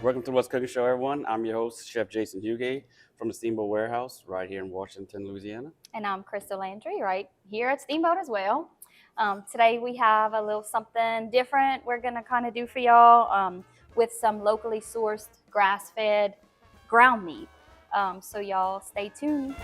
Welcome to What's Cooking Show, everyone. I'm your host, Chef Jason Huguet from the Steamboat Warehouse right here in Washington, Louisiana. And I'm Crystal Landry, right here at Steamboat as well. Today we have a little something different we're going to kind of do for y'all with some locally sourced grass-fed ground meat. So y'all stay tuned.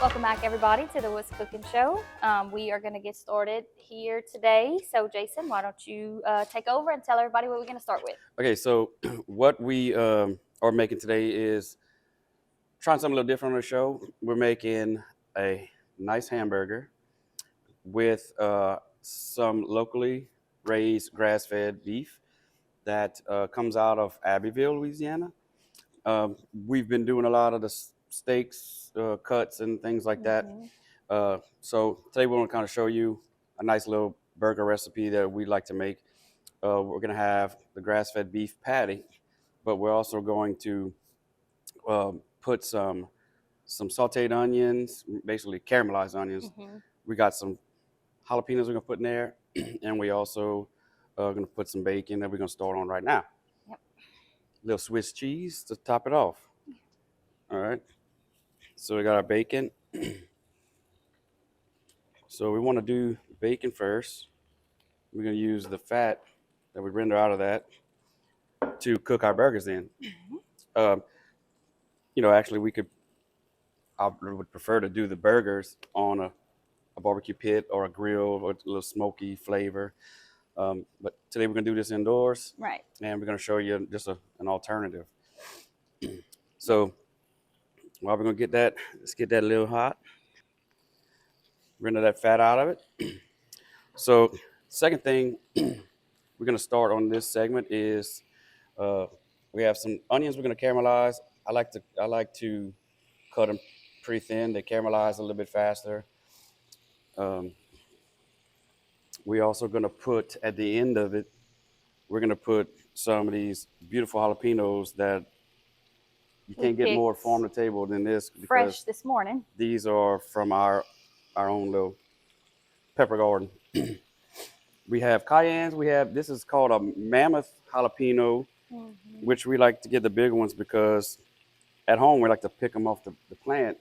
Welcome back, everybody, to the What's Cooking Show. We are going to get started here today. So, Jason, why don't you take over and tell everybody what we're going to start with? Okay, so what we are making today is trying something a little different on the show. We're making a nice hamburger with some locally raised grass-fed beef that comes out of Abbeville, Louisiana. We've been doing a lot of the steaks, cuts, and things like that. So today we want to kind of show you a nice little burger recipe that we like to make. We're going to have the grass-fed beef patty, but we're also going to put some sauteed onions, basically caramelized onions. We got some jalapenos we're going to put in there, and we also are going to put some bacon that we're going to start on right now. Yep. Little Swiss cheese to top it off. All right. So we got our bacon. So we want to do bacon first. We're going to use the fat that we render out of that to cook our burgers in. Actually, I would prefer to do the burgers on a barbecue pit or a grill with a little smoky flavor. But today we're going to do this indoors. Right. And we're going to show you just an alternative. So while we're going to get that, let's get that a little hot. Render that fat out of it. So second thing we're going to start on this segment is we have some onions we're going to caramelize. I like to cut them pretty thin. They caramelize a little bit faster. We also going to put at the end of it, we're going to put some of these beautiful jalapenos that you can't get more farm to table than this. Fresh this morning. These are from our own little pepper garden. We have cayennes. This is called a mammoth jalapeno, which we like to get the bigger ones because at home we like to pick them off the plant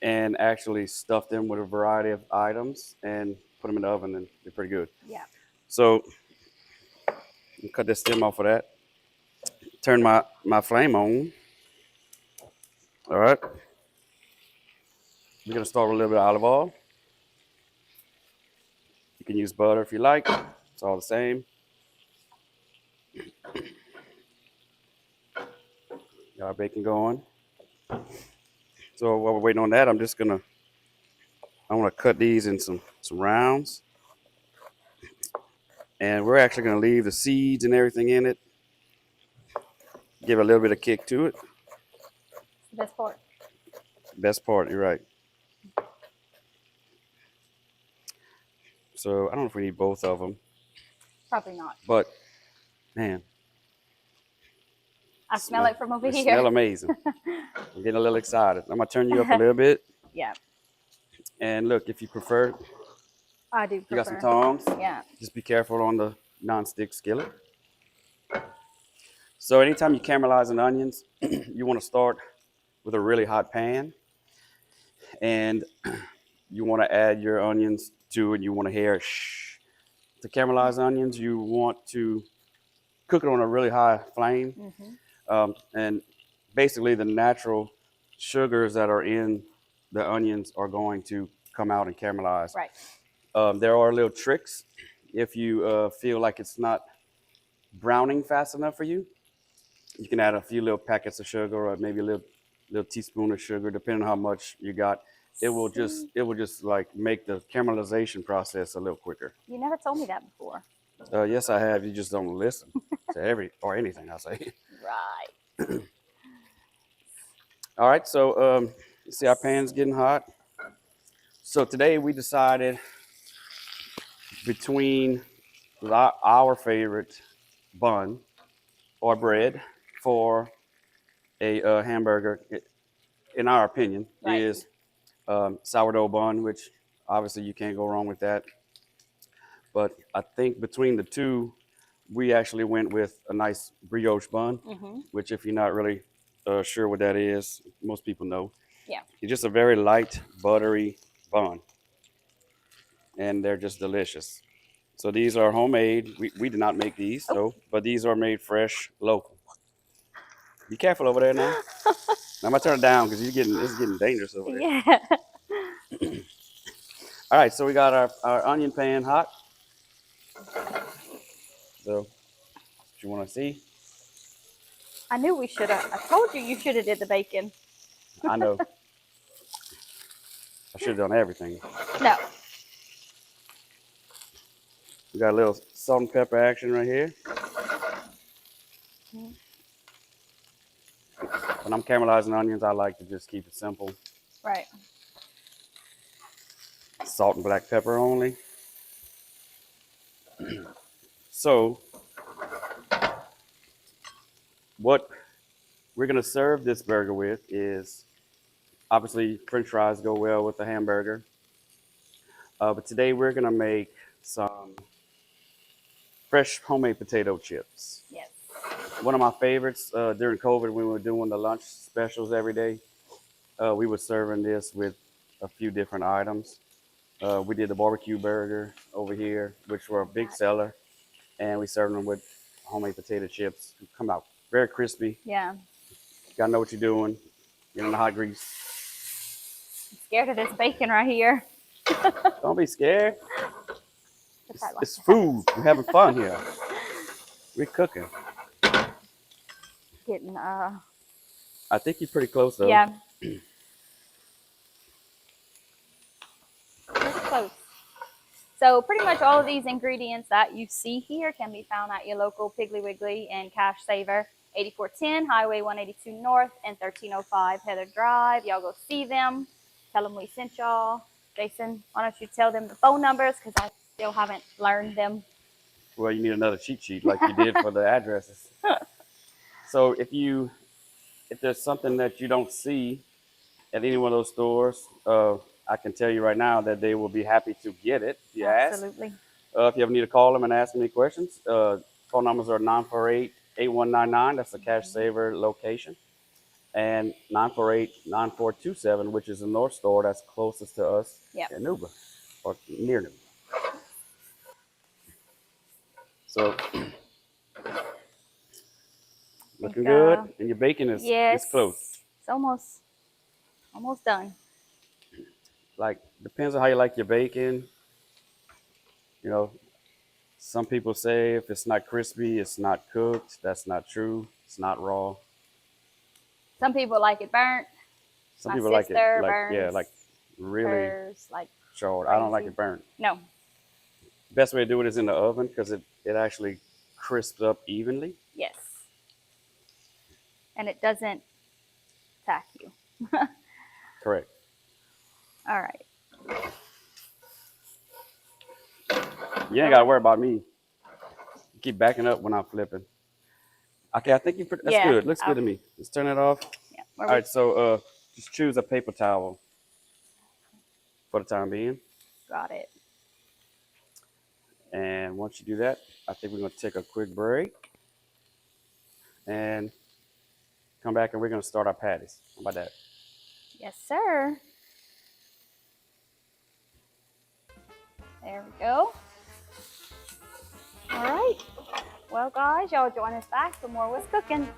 and actually stuff them with a variety of items and put them in the oven, and they're pretty good. Yeah. So cut this stem off of that. Turn my flame on. All right. We're gonna start with a little bit of olive oil. You can use butter if you like. It's all the same. Got our bacon going. So while we're waiting on that, I want to cut these in some rounds. And we're actually going to leave the seeds and everything in it. Give a little bit of kick to it. Best part. Best part, you're right. So I don't know if we need both of them. Probably not. But, man. I smell it from over here. Smell amazing. I'm getting a little excited. I'm going to turn you up a little bit. Yeah. And look, if you prefer, I do prefer. You got some tongs. Yeah. Just be careful on the non-stick skillet. So anytime you caramelize an onions, you want to start with a really hot pan. And you want to add your onions to it. You want to hear shh. To caramelize onions, you want to cook it on a really high flame. And basically the natural sugars that are in the onions are going to come out and caramelize. Right. There are little tricks. If you feel like it's not browning fast enough for you, you can add a few little packets of sugar or maybe a little teaspoon of sugar, depending on how much you got. It will just like make the caramelization process a little quicker. You never told me that before. Yes, I have. You just don't listen to anything I say. Right. All right. So you see our pan's getting hot. So today we decided between our favorite bun or bread for a hamburger, in our opinion, right. is sourdough bun, which obviously you can't go wrong with that. But I think between the two, we actually went with a nice brioche bun, which if you're not really sure what that is, most people know. Yeah. It's just a very light, buttery bun, and they're just delicious. So these are homemade. We did not make these, Oh. though, but these are made fresh, local. Be careful over there now. Now I'm gonna turn it down because it's getting dangerous over there. Yeah. All right, so we got our onion pan hot. So what you want to see? I knew we should have. I told you should have did the bacon. I know. I should have done everything. No. We got a little salt and pepper action right here. When I'm caramelizing onions, I like to just keep it simple. Right. Salt and black pepper only. So, what we're gonna serve this burger with is obviously French fries go well with the hamburger. But today we're gonna make some fresh homemade potato chips. Yes. One of my favorites during COVID when we were doing the lunch specials every day. We were serving this with a few different items. We did the barbecue burger over here, which were a big seller, and we served them with homemade potato chips. Come out very crispy. Yeah. You gotta know what you're doing. Get in the hot grease. I'm scared of this bacon right here. Don't be scared. It's It's food. We're having fun here. We're cooking. Getting I think you're pretty close though. yeah. Pretty close. So pretty much all of these ingredients that you see here can be found at your local Piggly Wiggly and Cash Saver, 8410 Highway 182 North and 1305 Heather Drive. Y'all go see them. Tell them we sent y'all. Jason, why don't you tell them the phone numbers because I still haven't learned them. Well, you need another cheat sheet like you did for the addresses. So if there's something that you don't see at any one of those stores, I can tell you right now that they will be happy to get it if you Absolutely. ask. If you ever need to call them and ask any questions, phone numbers are 948-8199. That's the Cash Saver location. And 948-9427, which is the North Store that's closest to us in Nuba or near Nuba. So looking good, and your bacon is close. It's almost done. Like depends on how you like your bacon. You know, some people say if it's not crispy, it's not cooked. That's not true. It's not raw. Some people like it burnt. Some My people like it sister like burns like really hers like charred. I don't like it burnt. no. Best way to do it is in the oven because it actually crisps up evenly. Yes. And it doesn't attack you. Correct. All right. You ain't got to worry about me. You keep backing up when I'm flipping. Okay, I think that's good. Looks good to me. Let's turn it off. Yeah. All right, so just choose a paper towel for the time being. Got it. And once you do that, I think we're going to take a quick break and come back and we're going to start our patties. How about that? Yes, sir. There we go. All right. Well, guys, y'all join us back for more What's Cooking.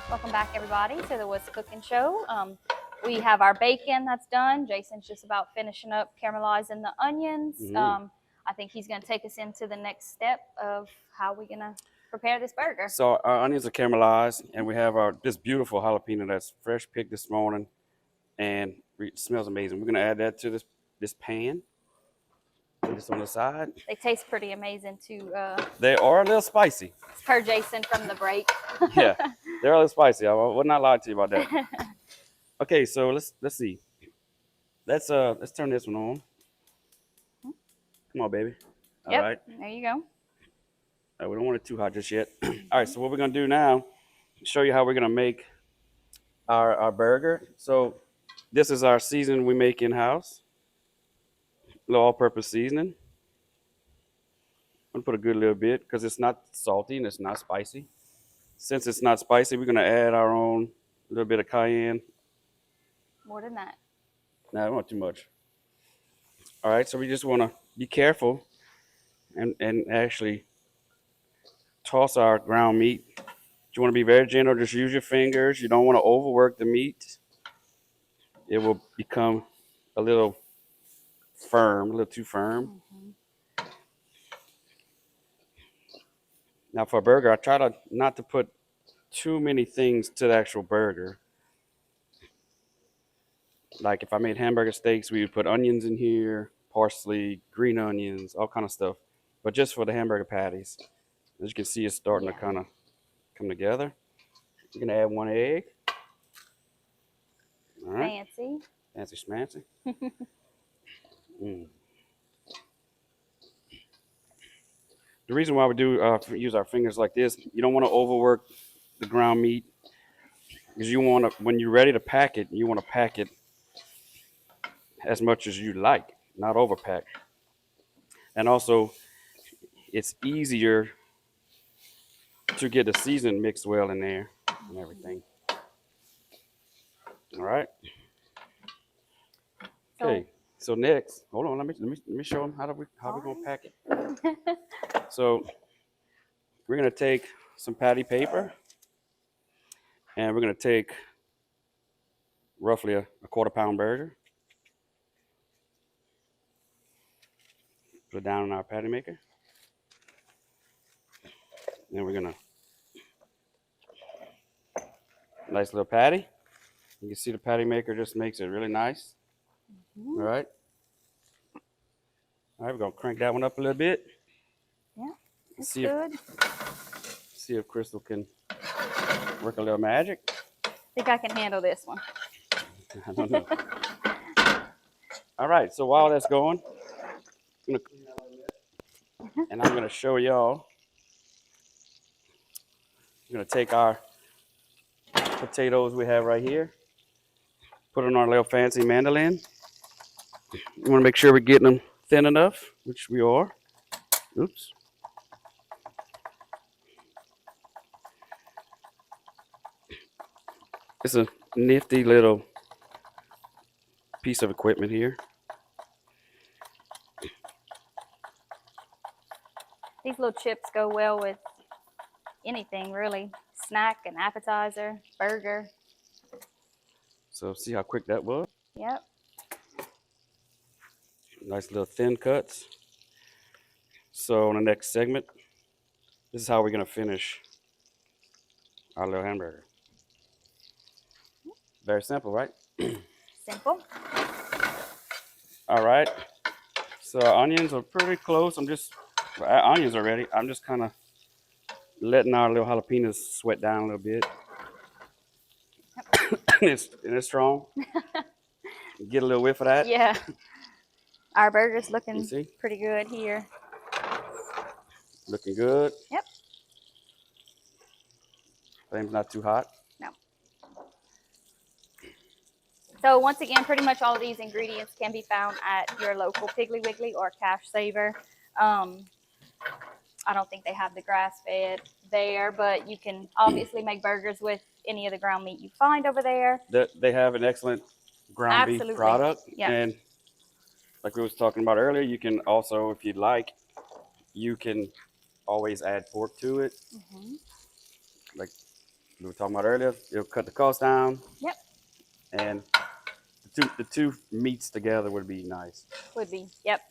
Welcome back, everybody, to the What's Cooking show. We have our bacon that's done. Jason's just about finishing up caramelizing the onions. I think he's going to take us into the next step of how we're going to prepare this burger. So our onions are caramelized, and we have this beautiful jalapeno that's fresh picked this morning, and it smells amazing. We're going to add that to this pan. Put this on the side. They taste pretty amazing too. They are a little spicy. Per Jason from the break. Yeah, they're a little spicy. I would not lie to you about that. Okay, so let's see. Let's turn this one on. Come on, baby. All right. There you go. We don't want it too hot just yet. All right, so what we're gonna do now show you how we're gonna make our burger. So this is our seasoning we make in house, little all-purpose seasoning. I'm gonna put a good little bit because it's not salty and it's not spicy. Since it's not spicy, we're gonna add our own little bit of cayenne. More than that. Nah, I don't want too much. All right, so we just want to be careful and actually toss our ground meat. You want to be very gentle. Just use your fingers. You don't want to overwork the meat. It will become a little firm, a little too firm. Now for a burger, I try to not to put too many things to the actual burger. Like if I made hamburger steaks, we would put onions in here, parsley, green onions, all kind of stuff. But just for the hamburger patties, as you can see, it's starting to kind of come together. You're gonna add 1 egg. All right. Fancy. Fancy schmancy. Mm. The reason why we do use our fingers like this, you don't want to overwork the ground meat because you want to, when you're ready to pack it, you want to pack it as much as you like, not overpack. And also, it's easier to get the seasoning mixed well in there and everything. All right. Okay. So next, hold on. Let me show them how we're gonna pack it. So we're gonna take some patty paper, and we're gonna take roughly a quarter-pound burger. Put it down in our patty maker. Then we're gonna nice little patty. You can see the patty maker just makes it really nice. All right. All right, we're gonna crank that one up a little bit. Yeah, it's see good. See if Crystal can work a little magic. I think I can handle this one. I don't know. All right, so while that's going, I'm gonna clean that a little bit, and I'm gonna show y'all. I'm gonna take our potatoes we have right here, put them on our little fancy mandolin. We want to make sure we're getting them thin enough, which we are. Oops. It's a nifty little piece of equipment here. These little chips go well with anything, really. Snack, an appetizer, burger. So see how quick that was? Yep. Nice little thin cuts. So in the next segment, this is how we're gonna finish our little hamburger. Very simple, right? Simple. All right. So our onions are pretty close. Our onions are ready. I'm just kind of letting our little jalapenos sweat down a little bit. and it's strong. Get a little whiff of that. Yeah. Our burger's looking You see? pretty good here. Looking good. Yep. Flame's not too hot. No. So once again, pretty much all of these ingredients can be found at your local Piggly Wiggly or Cash Saver. I don't think they have the grass-fed there, but you can obviously make burgers with any of the ground meat you find over there. They have an excellent ground beef product. Yep. And like we was talking about earlier, you can also, if you'd like, you can always add pork to it. Like we were talking about earlier, it'll cut the cost down. Yep. And the two meats together would be nice. Would be, yep.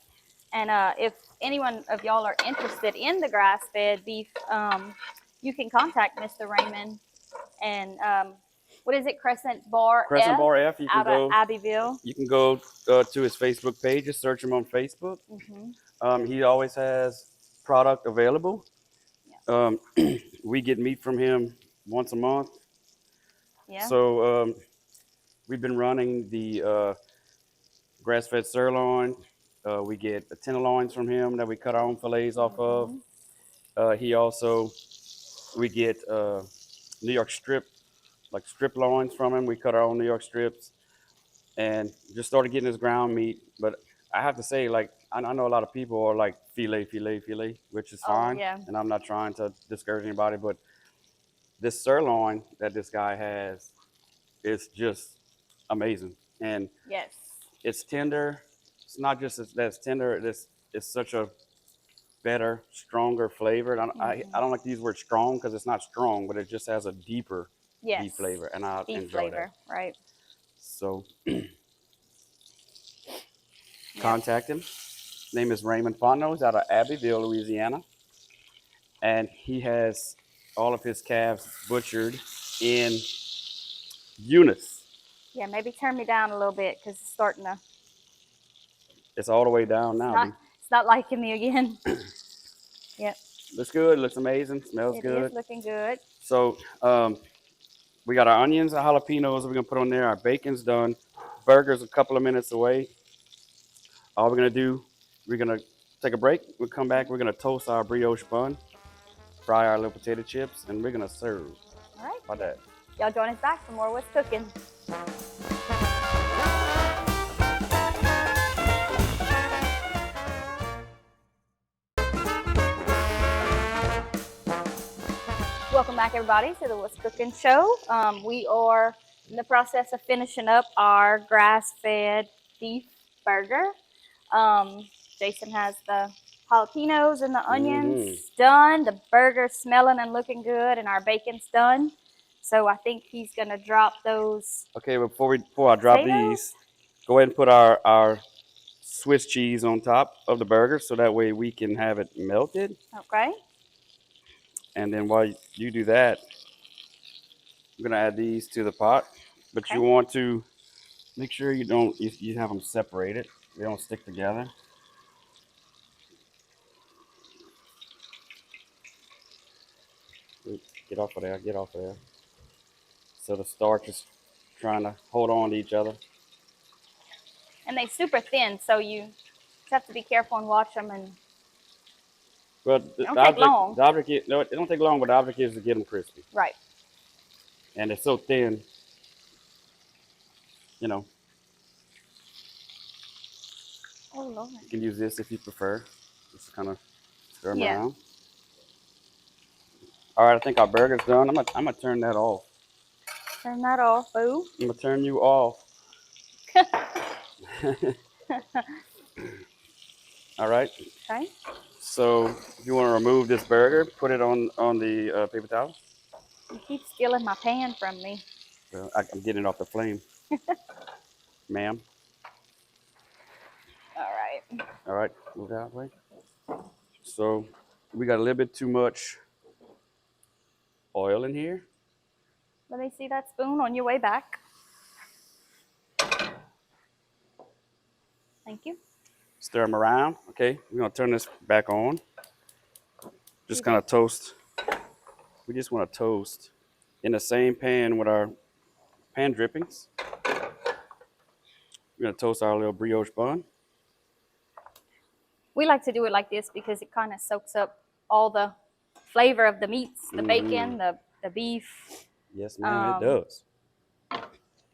And if anyone of y'all are interested in the grass-fed beef, you can contact Mr. Raymond. And what is it? Crescent Bar F. You can out go of Abbeville. You can go to his Facebook page. Just search him on Facebook. He always has product available. Yeah. We get meat from him once a month. Yeah. So we've been running the grass-fed sirloin. We get the tenderloins from him that we cut our own fillets off of. We get New York strip, like strip loins from him. We cut our own New York strips and just started getting this ground meat. But I have to say, like, I know a lot of people are like filet, which is Oh, fine. yeah. And I'm not trying to discourage anybody, but this sirloin that this guy has is just amazing. And Yes. it's tender. It's not just that it's tender. It's such a better, stronger flavor. And I don't like to use the word strong because it's not strong, but it just has a deeper Yes. beef flavor, and I Beef enjoy flavor, that. right? So Yep. contact him. His name is Raymond Fontenot. He's out of Abbeville, Louisiana, and he has all of his calves butchered in Eunice. Yeah, maybe turn me down a little bit because it's starting to. It's all the way down now, dude. It's not liking me again. Yep. Looks good. Looks amazing. Smells It good. is looking good. So we got our onions and jalapenos we're gonna put on there. Our bacon's done. Burger's a couple of minutes away. All we're gonna do, we're gonna take a break. We'll come back. We're gonna toast our brioche bun, fry our little potato chips, and we're gonna serve. All right. How about that? Y'all join us back for more What's Cooking. Welcome back, everybody, to the What's Cooking show. We are in the process of finishing up our grass-fed beef burger. Jason has the jalapenos and the onions done. The burger's smelling and looking good, and our bacon's done. So I think he's gonna drop those. Okay, before I drop these, go ahead and put our Swiss cheese on top of the burger so that way we can have it melted. Okay. And then while you do that, I'm gonna add these to the pot. But Okay. you want to make sure you have them separated. They don't stick together. Get off of there. Get off of there. So the starch is trying to hold on to each other. And they super thin, so you just have to be careful and watch them. And But it don't take long. The object is, no, it don't take long, but the object is to get them crispy. Right. And it's so thin, you know. Oh Lord. You can use this if you prefer. Just kind of stir them Yeah. around. All right, I think our burger's done. I'm gonna turn that off. Turn that off, boo. I'm gonna turn you off. All right. Okay. So if you want to remove this burger, put it on the paper towel. You keep stealing my pan from me. Well, I'm getting it off the flame, ma'am. All right. All right, move that way. So we got a little bit too much oil in here. Let me see that spoon on your way back. Thank you. Stir them around. Okay, we're gonna turn this back on. Just kind of toast. We just want to toast in the same pan with our pan drippings. We're gonna toast our little brioche bun. We like to do it like this because it kind of soaks up all the flavor of the meats, the bacon, the beef. Yes, ma'am, it does.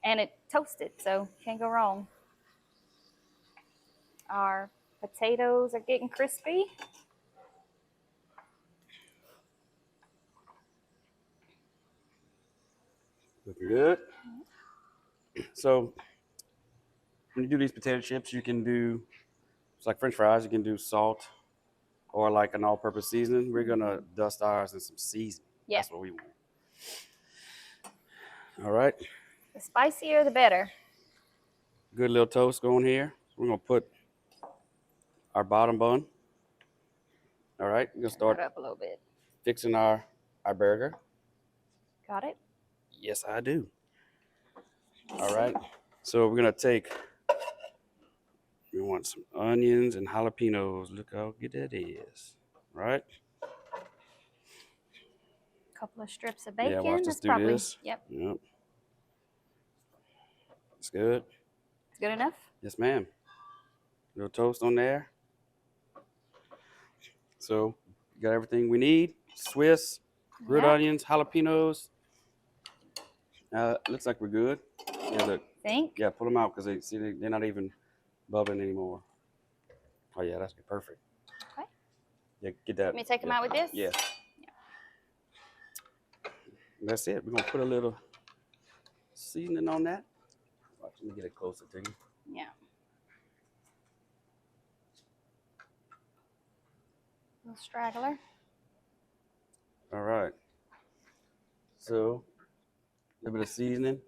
And it toasted, so can't go wrong. Our potatoes are getting crispy. Looking good. So when you do these potato chips, you can do, it's like French fries, you can do salt or like an all-purpose seasoning. We're gonna dust ours in some seasoning. Yeah. That's what we want. All right. The spicier, the better. Good little toast going here. We're gonna put our bottom bun. All right. We're gonna start up a little bit. fixing our burger. Got it? Yes, I do. All right. So we're gonna take. We want some onions and jalapenos. Look how good that is. Right. A couple of strips of bacon. Yeah, watch us do probably, this. Yep. Yep. It's good. It's good enough? Yes, ma'am. Little toast on there. So, you got everything we need. Swiss, grilled onions, jalapenos, Looks like we're good. Yeah, look. Think? Yeah, pull them out because they're not even bubbling anymore. Oh yeah, that's perfect. Okay. Yeah, get that. Let me take them out with this? Yeah. That's it. We're gonna put a little seasoning on that. Watch, let me get it closer to you. Yeah. Little straggler. All right. So, a little bit of seasoning,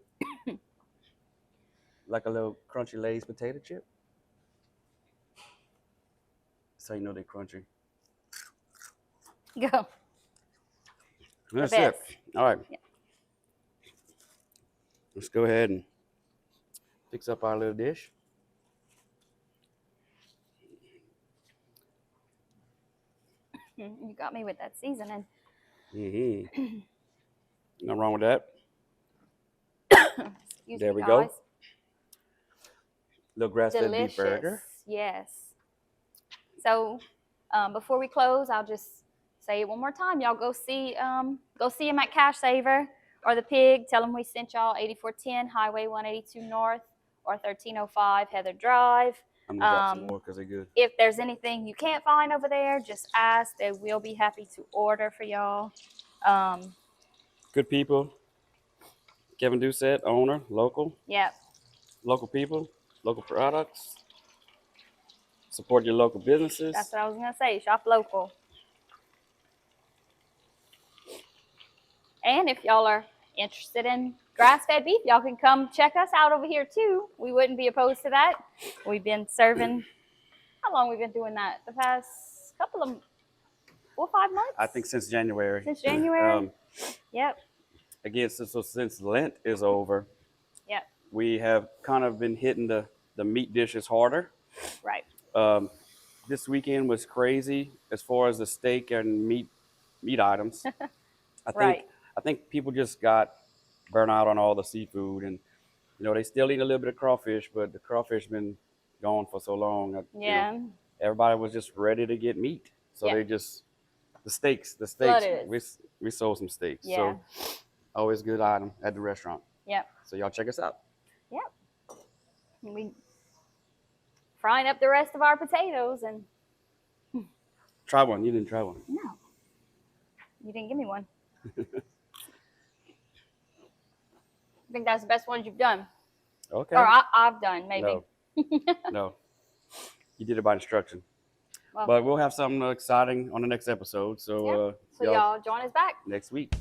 like a little crunchy Lay's potato chip. That's how you know they're crunchy. Go. That's it. All right. Yeah. Let's go ahead and fix up our little dish. You got me with that seasoning. Mm-hmm. Nothing wrong with that. Excuse There me, we guys. go. Little grass-fed beef Delicious. burger. Yes. So before we close, I'll just say it one more time. Y'all go see him at Cash Saver or the Pig. Tell them we sent y'all 8410 Highway 182 North or 1305 Heather Drive. I'm gonna drop some more because they're good. If there's anything you can't find over there, just ask. They will be happy to order for y'all. Good people. Kevin Doucette, owner, local. Yep. Local people, local products. Support your local businesses. That's what I was gonna say. Shop local. And if y'all are interested in grass-fed beef, y'all can come check us out over here too. We wouldn't be opposed to that. We've been serving. How long we've been doing that? The past couple of 4 or 5 months. I think since January. Since January. Yep. Again, since Lent is over, Yep. we have kind of been hitting the meat dishes harder. Right. This weekend was crazy as far as the steak and meat items. I think people just got burnt out on all the seafood, and they still eat a little bit of crawfish, but the crawfish been gone for so long. Yeah. Everybody was just ready to get meat, so they just the steaks. Flooded. We sold some steaks. Yeah. So always good item at the restaurant. Yep. So y'all check us out. Yep. We frying up the rest of our potatoes and Try one. You didn't try one. no, you didn't give me one. I think that's the best ones you've done. Okay. Or I've done, maybe. No. You did it by instruction. Well, but we'll have something exciting on the next episode. So, so y'all join us back next week.